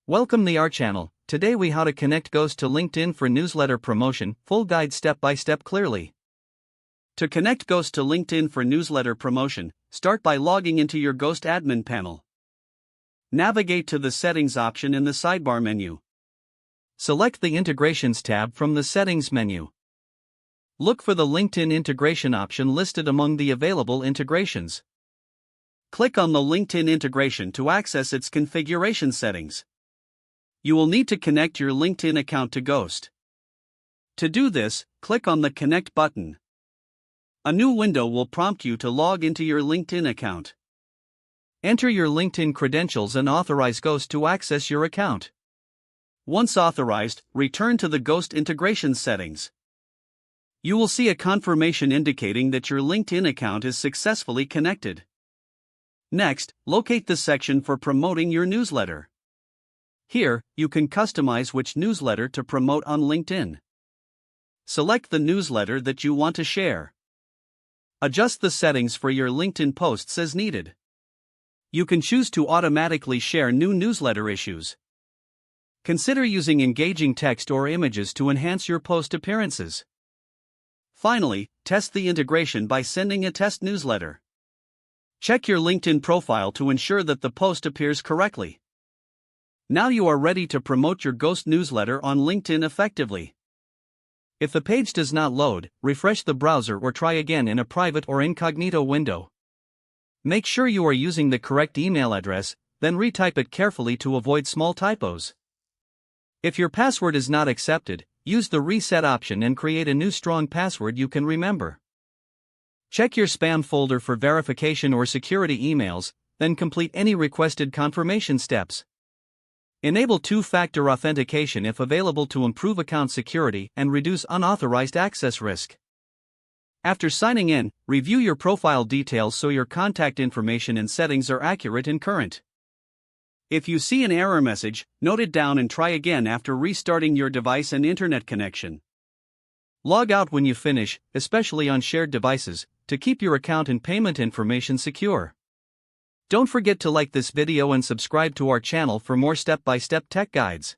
Welcome to our channel. Today we how to connect Ghost to LinkedIn for newsletter promotion, full guide step by step clearly. To connect Ghost to LinkedIn for newsletter promotion, start by logging into your Ghost admin panel. Navigate to the settings option in the sidebar menu. Select the integrations tab from the settings menu. Look for the LinkedIn integration option listed among the available integrations. Click on the LinkedIn integration to access its configuration settings. You will need to connect your LinkedIn account to Ghost. To do this, click on the Connect button. A new window will prompt you to log into your LinkedIn account. Enter your LinkedIn credentials and authorize Ghost to access your account. Once authorized, return to the Ghost integration settings. You will see a confirmation indicating that your LinkedIn account is successfully connected. Next, locate the section for promoting your newsletter. Here, you can customize which newsletter to promote on LinkedIn. Select the newsletter that you want to share. Adjust the settings for your LinkedIn posts as needed. You can choose to automatically share new newsletter issues. Consider using engaging text or images to enhance your post appearances. Finally, test the integration by sending a test newsletter. Check your LinkedIn profile to ensure that the post appears correctly. Now you are ready to promote your Ghost newsletter on LinkedIn effectively. If the page does not load, refresh the browser or try again in a private or incognito window. Make sure you are using the correct email address, then retype it carefully to avoid small typos. If your password is not accepted, use the reset option and create a new strong password you can remember. Check your spam folder for verification or security emails, then complete any requested confirmation steps. Enable two-factor authentication if available to improve account security and reduce unauthorized access risk. After signing in, review your profile details so your contact information and settings are accurate and current. If you see an error message, note it down and try again after restarting your device and internet connection. Log out when you finish, especially on shared devices, to keep your account and payment information secure. Don't forget to like this video and subscribe to our channel for more step-by-step tech guides.